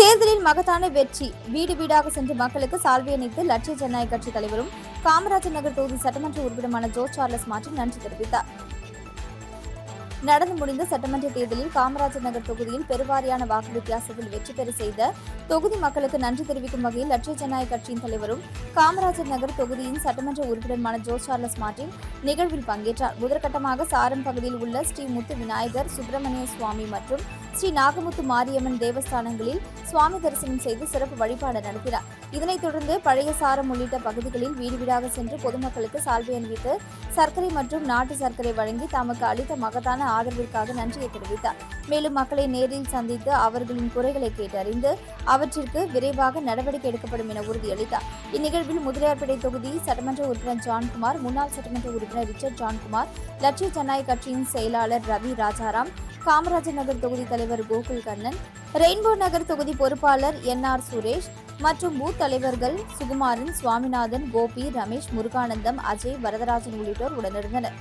தேர்தலில் மகத்தான வெற்றி. வீடு வீடாக சென்று மக்களுக்கு சால்வை அணிவித்து லட்சிய ஜனநாயக கட்சி தலைவரும் காமராஜர் நகர் தொகுதி சட்டமன்ற உறுப்பினருமான ஜோர்ஜ் சார்லஸ் மார்ட்டின் நன்றி தெரிவித்தார். நடந்து முடிந்த சட்டமன்ற தேர்தலில் காமராஜர் நகர் தொகுதியில் பெருவாரியான வாக்கு வித்தியாசத்தில் வெற்றி பெற செய்த தொகுதி மக்களுக்கு நன்றி தெரிவிக்கும் வகையில் லட்சிய ஜனநாயக கட்சியின் தலைவரும் காமராஜர் நகர் தொகுதியின் சட்டமன்ற உறுப்பினருமான ஜோர்ஜ் சார்லஸ் மார்ட்டின் நிகழ்வில் பங்கேற்றார். முதற்கட்டமாக சாரம் பகுதியில் உள்ள ஸ்ரீ முத்து விநாயகர், சுப்பிரமணிய சுவாமி மற்றும் ஸ்ரீ நாகமுத்து மாரியம்மன் தேவஸ்தானங்களில் சுவாமி தரிசனம் செய்து சிறப்பு வழிபாடு நடத்தினார். இதனைத் தொடர்ந்து பழைய சாரம் உள்ளிட்ட பகுதிகளில் வீடு வீடாக சென்று பொதுமக்களுக்கு சால்வை அணிவித்து சர்க்கரை மற்றும் நாட்டு சர்க்கரை வழங்கி தமக்கு அளித்த மகத்தான ஆதரவிற்காக நன்றியை தெரிவித்தார். மேலும் மக்களை நேரில் சந்தித்து அவர்களின் குறைகளை கேட்டறிந்து அவற்றிற்கு விரைவாக நடவடிக்கை எடுக்கப்படும் என உறுதியளித்தார். இந்நிகழ்வில் முதலியார்பேட்டை தொகுதி சட்டமன்ற உறுப்பினர் ஜான்குமார், முன்னாள் சட்டமன்ற உறுப்பினர் ரிச்சர்ட் ஜான்குமார், லட்சிய ஜனநாயக கட்சியின் செயலாளர் ரவி ராஜாராம், காமராஜர் நகர் தொகுதி தலைவர் கோகுல் கண்ணன், ரெயின்போ நகர் தொகுதி பொறுப்பாளர் NR சுரேஷ் மற்றும் பூத் தலைவர்கள் சுகுமாரன், சுவாமிநாதன், கோபி, ரமேஷ், முருகானந்தம், அஜய், வரதராஜன் உள்ளிட்டோர் உடனிருந்தனர்.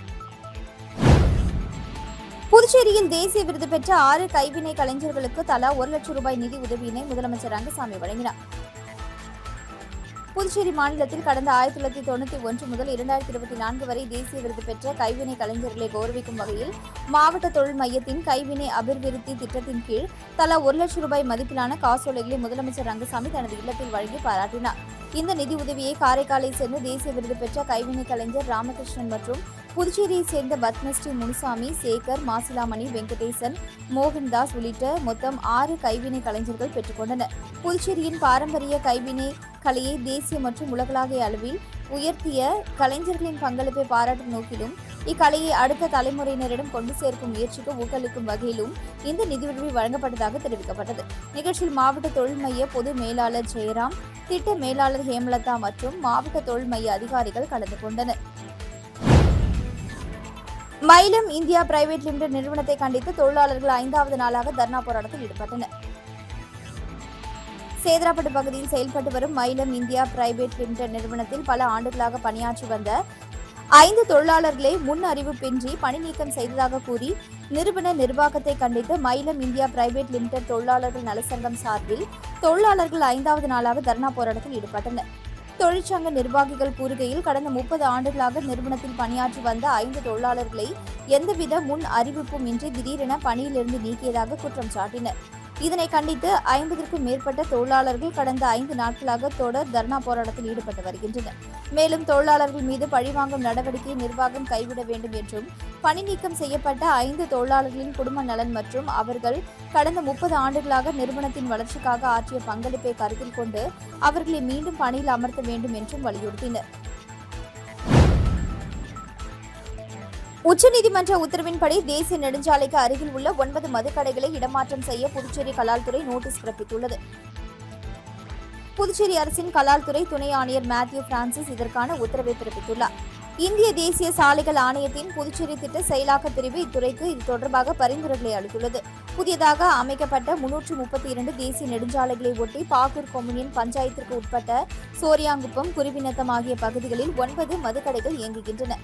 புதுச்சேரியில் தேசிய விருது பெற்ற 6 கைவினை கலைஞர்களுக்கு தலா 1 லட்சம் ரூபாய் நிதி உதவியினை முதலமைச்சர் ரங்கசாமி வழங்கினார். புதுச்சேரி மாநிலத்தில் கடந்த 1991 முதல் 2024 வரை தேசிய விருது பெற்ற கைவினை கலைஞர்களை கௌரவிக்கும் வகையில் மாவட்ட தொழில் மையத்தின் கைவினை அபிவிருத்தி திட்டத்தின் கீழ் தலா 1 லட்சம் ரூபாய் மதிப்பிலான காசோலைகளை முதலமைச்சர் ரங்கசாமி தனது இல்லத்தில் வழங்கி பாராட்டினார். இந்த நிதி உதவியை காரைக்காலை சேர்ந்த தேசிய விருது பெற்ற கைவினை கலைஞர் ராமகிருஷ்ணன் மற்றும் புதுச்சேரியை சேர்ந்த பத்மஸ்ரீ முனுசாமி, சேகர், மாசிலாமணி, வெங்கடேசன், மோகன்தாஸ் உள்ளிட்ட மொத்தம் 6 கைவினை கலைஞர்கள் பெற்றுக்கொண்டனர். புதுச்சேரியின் பாரம்பரிய கைவினை கலையை தேசிய மற்றும் உலகளாவிய அளவில் உயர்த்திய கலைஞர்களின் பங்களிப்பை பாராட்டும் நோக்கிலும் இக்கலையை அடுத்த தலைமுறையினரிடம் கொண்டு சேர்க்கும் முயற்சிக்கு ஊக்களிக்கும் வகையிலும் இந்த நிதியுதவி வழங்கப்பட்டதாக தெரிவிக்கப்பட்டது. நிகழ்ச்சியில் மாவட்ட தொழில் மைய பொது மேலாளர் ஜெயராம், திட்ட மேலாளர் ஹேமலதா மற்றும் மாவட்ட தொழில் மைய அதிகாரிகள் கலந்து கொண்டனர். மயிலம் இந்தியா பிரைவேட் லிமிடெட் நிறுவனத்தை கண்டித்து தொழிலாளர்கள் 5வது நாளாக தர்ணா போராட்டத்தில் ஈடுபட்டனர். சேதராப்பட்டு பகுதியில் செயல்பட்டு வரும் மயிலம் இந்தியா பிரைவேட் லிமிடெட் நிறுவனத்தில் பல ஆண்டுகளாக பணியாற்றி வந்த 5 தொழிலாளர்களை முன் அறிவிப்பின்றி பணி நீக்கம் செய்ததாக கூறி நிறுவன நிர்வாகத்தை கண்டித்து மயிலம் இந்தியா பிரைவேட் லிமிடெட் தொழிலாளர்கள் நலசங்கம் சார்பில் தொழிலாளர்கள் 5வது நாளாக தர்ணா போராட்டத்தில் ஈடுபட்டனர். தொழிற்சங்க நிர்வாகிகள் கூறுகையில் கடந்த 30 ஆண்டுகளாக நிறுவனத்தில் பணியாற்றி வந்த 5 தொழிலாளர்களை எந்தவித முன் அறிவிப்பும் இன்றி திடீரென பணியிலிருந்து நீக்கியதாக குற்றம் சாட்டினர். இதனை கண்டித்து 50க்கும் மேற்பட்ட தொழிலாளர்கள் கடந்த 5 நாட்களாக தொடர் தர்ணா போராட்டத்தில் ஈடுபட்டு வருகின்றனர். மேலும் தொழிலாளர்கள் மீது பழிவாங்கும் நடவடிக்கையை நிர்வாகம் கைவிட வேண்டும் என்றும் பணி நீக்கம் செய்யப்பட்ட 5 தொழிலாளர்களின் குடும்ப நலன் மற்றும் அவர்கள் கடந்த 30 ஆண்டுகளாக நிறுவனத்தின் வளர்ச்சிக்காக ஆற்றிய பங்களிப்பை கருத்தில் கொண்டு அவர்களை மீண்டும் பணியில் அமர்த்த வேண்டும் என்றும் வலியுறுத்தினர். உச்சநீதிமன்ற உத்தரவின்படி தேசிய நெடுஞ்சாலைக்கு அருகில் உள்ள 9 மதுக்கடைகளை இடமாற்றம் செய்ய புதுச்சேரி கலால்துறை நோட்டீஸ் பிறப்பித்துள்ளது. புதுச்சேரி அரசின் கலால்துறை துணை ஆணையர் மேத்யூ பிரான்சிஸ் இதற்கான உத்தரவை பிறப்பித்துள்ளார். இந்திய தேசிய சாலைகள் ஆணையத்தின் புதுச்சேரி திட்ட செயலாக்க பிரிவு இத்துறைக்கு இது தொடர்பாக பரிந்துரைகளை அளித்துள்ளது. புதியதாக அமைக்கப்பட்ட 332 தேசிய நெடுஞ்சாலைகளை ஒட்டி பாகூர் கொம்யூனியன் பஞ்சாயத்திற்கு உட்பட்ட சோரியாங்குப்பம், குருவிநத்தம் ஆகிய பகுதிகளில் 9 மதுக்கடைகள் இயங்குகின்றன.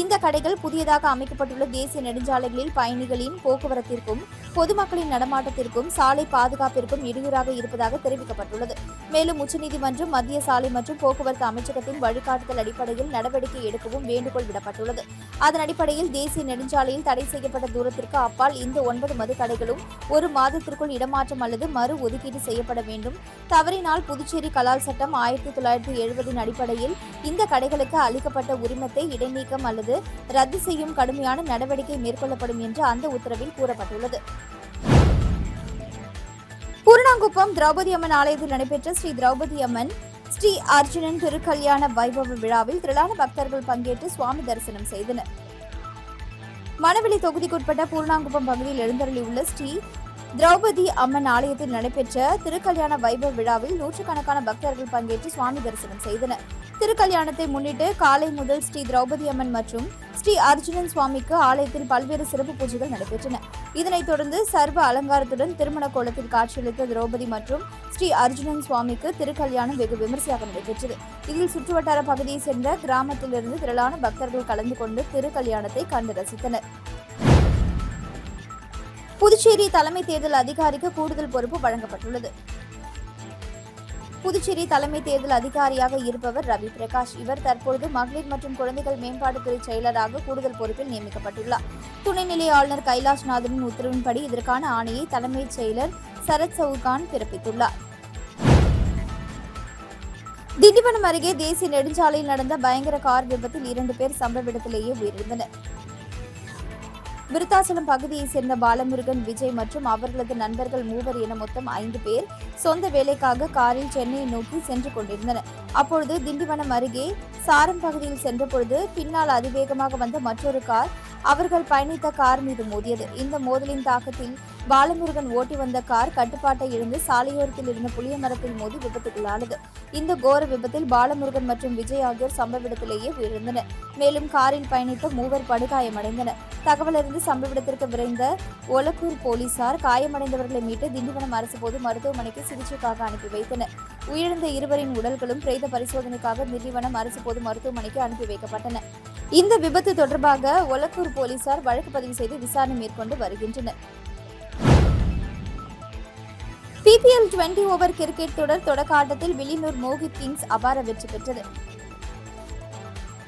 இந்த கடைகள் புதியதாக அமைக்கப்பட்டுள்ள தேசிய நெடுஞ்சாலைகளில் பயணிகளின் போக்குவரத்திற்கும் பொதுமக்களின் நடமாட்டத்திற்கும் சாலை பாதுகாப்பிற்கும் இடையூறாக இருப்பதாக தெரிவிக்கப்பட்டுள்ளது. மேலும் உச்சநீதிமன்றம் மத்திய சாலை மற்றும் போக்குவரத்து அமைச்சகத்தின் வழிகாட்டுதல் அடிப்படையில் நடவடிக்கை எடுக்கவும் வேண்டுகோள் விடப்பட்டுள்ளது. அதன் அடிப்படையில் தேசிய நெடுஞ்சாலையில் தடை செய்யப்பட்ட தூரத்திற்கு அப்பால் இந்த 9 மதுக்கடைகளும் 1 மாதத்திற்குள் இடமாற்றம் அல்லது மறு ஒதுக்கீடு செய்யப்பட வேண்டும். தவறினால் புதுச்சேரி கலால் சட்டம் 1970 அடிப்படையில் இந்த கடைகளுக்கு அளிக்கப்பட்ட உரிமத்தை இடைநீக்கம் அல்லது ரத்து செய்யும் கடுமையான நடவடிக்கை மேற்கொள்ளப்படும் என்று அந்த உத்தரவில் கூறப்பட்டுள்ளது. பூர்ணாங்குப்பம் திரௌபதி அம்மன் ஆலயத்தில் நடைபெற்ற ஸ்ரீ திரௌபதி அம்மன் ஸ்ரீ அர்ஜுனன் திருக்கல்யாண வைபவ விழாவில் திரளான பக்தர்கள் பங்கேற்று சுவாமி தரிசனம் செய்தனர். மணவெளி தொகுதிக்குட்பட்ட பூர்ணாங்குப்பம் பகுதியில் எழுந்தருளியுள்ள ஸ்ரீ திரௌபதி அம்மன் ஆலயத்தில் நடைபெற்ற திருக்கல்யாண வைபவ விழாவில் நூற்றுக்கணக்கான பக்தர்கள் பங்கேற்று சுவாமி தரிசனம் செய்தனர். திருக்கல்யாணத்தை முன்னிட்டு காலை முதல் ஸ்ரீ திரௌபதி அம்மன் மற்றும் ஸ்ரீ அர்ஜுனன் சுவாமிக்கு ஆலயத்தில் பல்வேறு சிறப்பு பூஜைகள் நடைபெற்றன. இதனைத் தொடர்ந்து சர்வ அலங்காரத்துடன் திருமண கோலத்தில் காட்சியளித்த திரௌபதி மற்றும் ஸ்ரீ அர்ஜுனன் சுவாமிக்கு திருக்கல்யாணம் வெகு விமர்சையாக நடைபெற்றது. இதில் சுற்றுவட்டார பகுதியைச் சேர்ந்த கிராமத்திலிருந்து திரளான பக்தர்கள் கலந்து கொண்டு திருக்கல்யாணத்தை கண்டு ரசித்தனர். புதுச்சேரி தலைமை தேர்தல் அதிகாரிக்கு கூடுதல் பொறுப்பு வழங்கப்பட்டுள்ளது. புதுச்சேரி தலைமை தேர்தல் அதிகாரியாக இருப்பவர் ரவி பிரகாஷ். இவர் தற்பொழுது மகளிர் மற்றும் குழந்தைகள் மேம்பாட்டுத்துறை செயலராக கூடுதல் பொறுப்பில் நியமிக்கப்பட்டுள்ளார். துணைநிலை ஆளுநர் கைலாஷ்நாதனின் உத்தரவின்படி இதற்கான ஆணையை தலைமைச் செயலர் சரத் சவுகான் பிறப்பித்துள்ளார். திண்டிவனம் அருகே தேசிய நெடுஞ்சாலையில் நடந்த பயங்கர கார் விபத்தில் 2 பேர் சம்பவ இடத்திலேயே உயிரிழந்தனர். விருத்தாச்சலம் பகுதியைச் சேர்ந்த பாலமுருகன், விஜய் மற்றும் அவர்களது நண்பர்கள் 3 என மொத்தம் 5 பேர் சொந்த வேலைக்காக காரில் சென்னையை நோக்கி சென்று கொண்டிருந்தனர். அப்பொழுது திண்டிவனம் அருகே சாரம் பகுதியில் சென்றபொழுது பின்னால் அதிவேகமாக வந்த மற்றொரு கார் அவர்கள் பயணித்த கார் மீது மோதியது. இந்த மோதலின் தாக்கத்தில் பாலமுருகன் ஓட்டி வந்த கார் கட்டுப்பாட்டை இழந்து சாலையோரத்தில் இருந்த புளிய மரத்தில் மோதி விபத்துக்குள்ளானது. இந்த கோர விபத்தில் பாலமுருகன் மற்றும் விஜய் ஆகியோர் சம்பவ இடத்திலேயே உயிரிழந்தனர். மேலும் காரில் பயணித்த 3 படுகாயமடைந்தனர். தகவலறிந்து சம்பவ இடத்திற்கு விரைந்த ஒலக்கூர் போலீசார் காயமடைந்தவர்களை மீட்டு திண்டிவனம் அரசு பொது மருத்துவமனைக்கு சிகிச்சைக்காக அனுப்பி வைத்தனர். உயிரிழந்த 2 உடல்களும் பிரேத பரிசோதனைக்காக திண்டிவனம் அரசு பொது மருத்துவமனைக்கு அனுப்பி வைக்கப்பட்டன. இந்த விபத்து தொடர்பாக ஒலக்கூர் போலீசார் வழக்கு பதிவு செய்து விசாரணை மேற்கொண்டு வருகின்றனர். PPL 20 ஓவர் கிரிக்கெட் தொடர் தொடக்க ஆட்டத்தில் வில்லியனூர் மோகித் கிங்ஸ் அபார வெற்றி பெற்றது.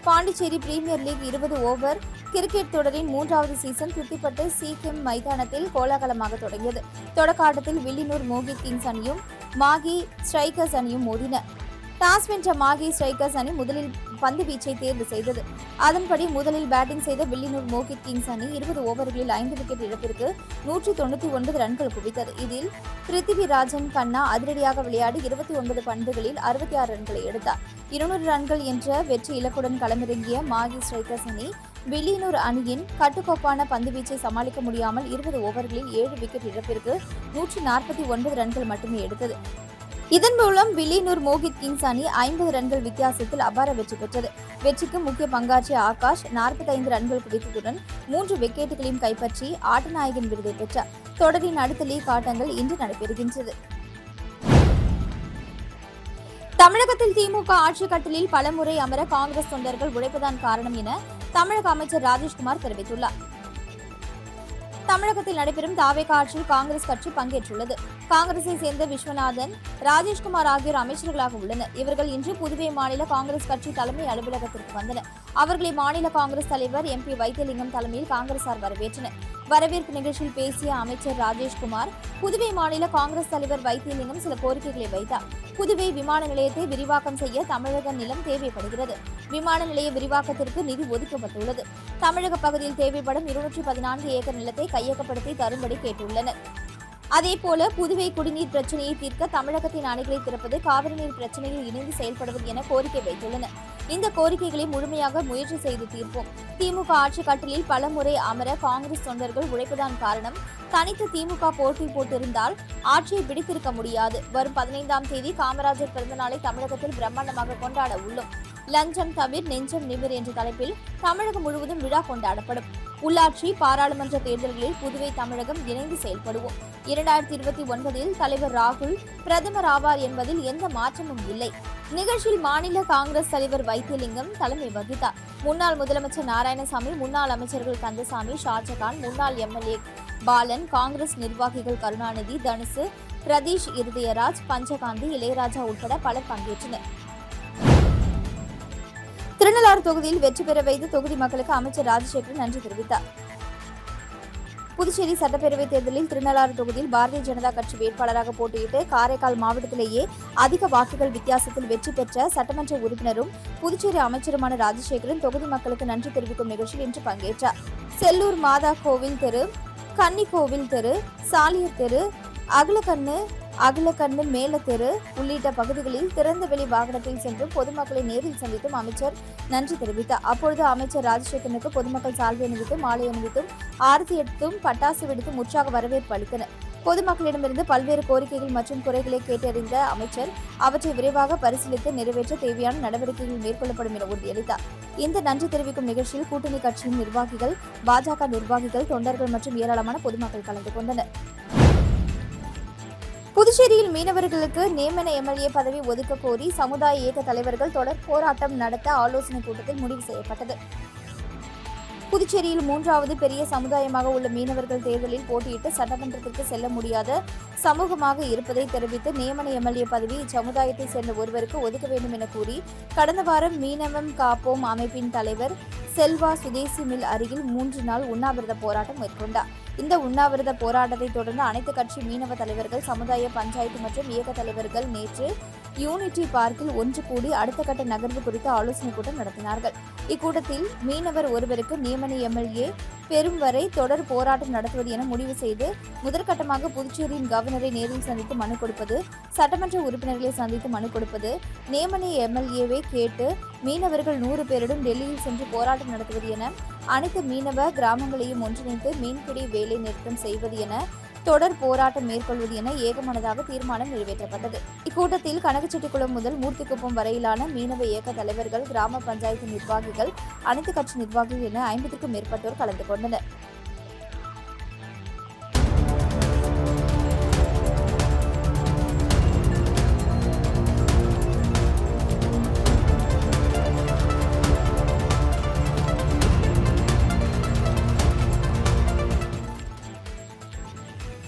Pondicherry premier league 20 over cricket தொடரின் 3வது சீசன் துத்திப்பட்டு சிகிம் மைதானத்தில் கோலாகலமாக தொடங்கியது. தொடக்க ஆட்டத்தில் வில்லியனூர் மோகித் கிங்ஸ் அணியும் மாகி ஸ்ட்ரைக்கர்ஸ் அணியும் மோதின. டாஸ் வென்ற மாகி ஸ்ட்ரைக்கர்ஸ் அணி முதலில் பந்து வீச்சை தேர்வு செய்தது. அதன்படி முதலில் பேட்டிங் செய்த வில்லியனூர் மோகித் கிங்ஸ் அணி 20 ஓவர்களில் 5 விக்கெட் இழப்பிற்கு 199 ரன்கள் குவித்தது. இதில் பிருத்திவிராஜன் கண்ணா அதிரடியாக விளையாடி 29 பந்துகளில் 66 ரன்களை எடுத்தார். 200 ரன்கள் என்ற வெற்றி இலக்குடன் களமிறங்கிய மாகி ஸ்ட்ரைக்கர்ஸ் அணி வில்லியனூர் அணியின் கட்டுக்கோப்பான பந்துவீச்சை சமாளிக்க முடியாமல் 20 ஓவர்களில் 7 விக்கெட் இழப்பிற்கு 149 ரன்கள் மட்டுமே எடுத்தது. இதன் மூலம் வில்லியனூர் மோகித் கிங்ஸ் அணி 50 ரன்கள் வித்தியாசத்தில் அபார வெற்றி பெற்றது. வெற்றிக்கு முக்கிய பங்காற்றிய ஆகாஷ் 45 ரன்கள் குவித்ததுடன் 3 விக்கெட்டுகளையும் கைப்பற்றி ஆட்டநாயகன் விருதை பெற்றார். தொடரின் அடுத்த லீக் ஆட்டங்கள் இன்று நடைபெறுகின்றது. தமிழகத்தில் திமுக ஆட்சி கட்டிலில் பலமுறை அமர காங்கிரஸ் தொண்டர்கள் உழைப்பதான் காரணம் என தமிழக அமைச்சர் ராஜேஷ்குமார் தெரிவித்துள்ளார். தமிழகத்தில் நடைபெறும் தாவேகா ஆட்சியில் காங்கிரஸ் கட்சி பங்கேற்றுள்ளது. காங்கிரஸை சேர்ந்த விஸ்வநாதன், ராஜேஷ்குமார் ஆகியோர் அமைச்சர்களாக உள்ளனர். இவர்கள் இன்று புதுவை மாநில காங்கிரஸ் கட்சி தலைமை அலுவலகத்திற்கு வந்தனர். அவர்களை மாநில காங்கிரஸ் தலைவர் MP வைத்தியலிங்கம் தலைமையில் காங்கிரசார் வரவேற்றனர். வரவேற்பு நிகழ்ச்சியில் பேசிய அமைச்சர் ராஜேஷ்குமார், புதுவை மாநில காங்கிரஸ் தலைவர் வைத்தியலிங்கம் சில கோரிக்கைகளை வைத்தார். புதுவை விமான நிலையத்தை விரிவாக்கம் செய்ய தமிழக நிலம் தேவைப்படுகிறது. விமான நிலைய விரிவாக்கத்திற்கு நிதி ஒதுக்கப்பட்டுள்ளது. தமிழக பகுதியில் தேவைப்படும் 214 ஏக்கர் நிலத்தை கையகப்படுத்தி தரும்படி கேட்டுள்ளனர். அதேபோல புதுவை குடிநீர் பிரச்சனையை தீர்க்க தமிழகத்தின் அணைகளை திறப்பது, காவிரி நீர் பிரச்சனையில் இணைந்து செயல்படுவது என கோரிக்கை வைத்துள்ளனர். இந்த கோரிக்கைகளை முழுமையாக முயற்சி செய்து தீர்ப்போம். திமுக ஆட்சி கட்டிலில் பல முறை அமர காங்கிரஸ் தொண்டர்கள் உழைப்புதான் காரணம். தனித்து திமுக போட்டி போட்டிருந்தால் ஆட்சியை பிடித்திருக்க முடியாது. வரும் 15ஆம் தேதி காமராஜர் பிறந்தநாளை தமிழகத்தில் பிரம்மாண்டமாக கொண்டாட உள்ளோம். லஞ்சம் தவிர் நெஞ்சம் நிமிர் என்ற தலைப்பில் தமிழகம் முழுவதும் விழா கொண்டாடப்படும். உள்ளாட்சி, பாராளுமன்ற தேர்தல்களில் புதுவை, தமிழகம் இணைந்து செயல்படுவோம். 2029இல் தலைவர் ராகுல் பிரதமர் ஆவார் என்பதில் எந்த மாற்றமும் இல்லை. நிகழ்ச்சியில் மாநில காங்கிரஸ் தலைவர் வைத்தியலிங்கம் தலைமை வகித்தார். முன்னாள் முதலமைச்சர் நாராயணசாமி, முன்னாள் அமைச்சர்கள் கந்தசாமி, ஷாஜகான், முன்னாள் MLA பாலன், காங்கிரஸ் நிர்வாகிகள் கருணாநிதி, தனுசு, பிரதீஷ் இருதயராஜ், பஞ்சகாந்தி, இளையராஜா உட்பட பலர் பங்கேற்றனர். திருநள்ளாறு தொகுதியில் வெற்றி பெற வைத்த தொகுதி மக்களுக்கு அமைச்சர் ராஜசேகரன் நன்றி தெரிவித்தார். புதுச்சேரி சட்டப்பேரவைத் தேர்தலில் திருநள்ளாறு தொகுதியில் பாரதிய ஜனதா கட்சி வேட்பாளராக போட்டியிட்டு காரைக்கால் மாவட்டத்திலேயே அதிக வாக்குகள் வித்தியாசத்தில் வெற்றி பெற்ற சட்டமன்ற உறுப்பினரும் புதுச்சேரி அமைச்சருமான ராஜசேகரன் தொகுதி மக்களுக்கு நன்றி தெரிவிக்கும் நிகழ்ச்சியில் இன்று பங்கேற்றார். செல்லூர் மாதா கோவில் தெரு, கன்னிக்கோவில் தெரு, சாலியர் தெரு, அகலக்கண்ணு மேலத்தெரு உள்ளிட்ட பகுதிகளில் திறந்தவெளி வாகனத்தில் சென்றும் பொதுமக்களை நேரில் சந்தித்தும் அமைச்சர் நன்றி தெரிவித்தார். அப்பொழுது அமைச்சர் ராஜசேகரனுக்கு பொதுமக்கள் சால்வை அணிவித்தும், மாலை அணிவித்தும், ஆரத்தி எடுத்தும், பட்டாசு வெடித்தும் உற்சாக வரவேற்பு அளித்தனர். பொதுமக்களிடமிருந்து பல்வேறு கோரிக்கைகள் மற்றும் குறைகளை கேட்டறிந்த அமைச்சர் அவற்றை விரைவாக பரிசீலித்து நிறைவேற்ற தேவையான நடவடிக்கைகள் மேற்கொள்ளப்படும் என உறுதியளித்தார். இந்த நன்றி தெரிவிக்கும் நிகழ்ச்சியில் கூட்டணி கட்சியின் நிர்வாகிகள், பாஜக நிர்வாகிகள், தொண்டர்கள் மற்றும் ஏராளமான பொதுமக்கள் கலந்து கொண்டனர். புதுச்சேரியில் மீனவர்களுக்கு நியமன MLA பதவி ஒதுக்க கோரி சமுதாய இயக்க தலைவர்கள் தொடர் போராட்டம் நடத்த ஆலோசனைக் கூட்டத்தில் முடிவு செய்யப்பட்டது. புதுச்சேரியில் 3வது பெரிய சமுதாயமாக உள்ள மீனவர்கள் தேர்தலில் போட்டியிட்டு சட்டமன்றத்திற்கு செல்ல முடியாத சமூகமாக இருப்பதை தெரிவித்து நியமன எம்எல்ஏ பதவி இச்சமுதாயத்தை சேர்ந்த ஒருவருக்கு ஒதுக்க வேண்டும் என கூறி கடந்த வாரம் மீனவம் காப்போம் அமைப்பின் தலைவர் செல்வா சுதேசி மில் அருகில் 3 நாள் உண்ணாவிரத போராட்டம் மேற்கொண்டார். இந்த உண்ணாவிரத போராட்டத்தை தொடர்ந்து அனைத்து கட்சி மீனவ தலைவர்கள், சமுதாய பஞ்சாயத்து மற்றும் இயக்க தலைவர்கள் நேற்று யூனிட்டி பார்க்கில் ஒன்று கூடி அடுத்த கட்ட நகர்வு குறித்து ஆலோசனை கூட்டம் நடத்தினார்கள். இக்கூட்டத்தில் மீனவர் ஒருவருக்கு நியமன எம்எல்ஏ பெறும் வரை தொடர் போராட்டம் நடத்துவது என முடிவு செய்து முதற்கட்டமாக புதுச்சேரியின் கவர்னரை நேரில் சந்தித்து மனு கொடுப்பது, சட்டமன்ற உறுப்பினர்களை சந்தித்து மனு கொடுப்பது, நியமன எம்எல்ஏவை கேட்டு மீனவர்கள் 100 பேருடன் டெல்லியில் சென்று போராட்டம் நடத்துவது என அனைத்து மீனவ கிராமங்களையும் ஒன்றிணைத்து மீன்பிடி வேலை நிறுத்தம் செய்வது என தொடர் போராட்டம் மேற்கொள்வது என ஏகமனதாக தீர்மானம் நிறைவேற்றப்பட்டது. இக்கூட்டத்தில் கனகச்செட்டிக்குளம் முதல் மூர்த்திக்குப்பம் வரையிலான மீனவ இயக்க தலைவர்கள், கிராம பஞ்சாயத்து நிர்வாகிகள், அனைத்து கட்சி நிர்வாகிகள் என 50க்கும் மேற்பட்டோர் கலந்து கொண்டனர்.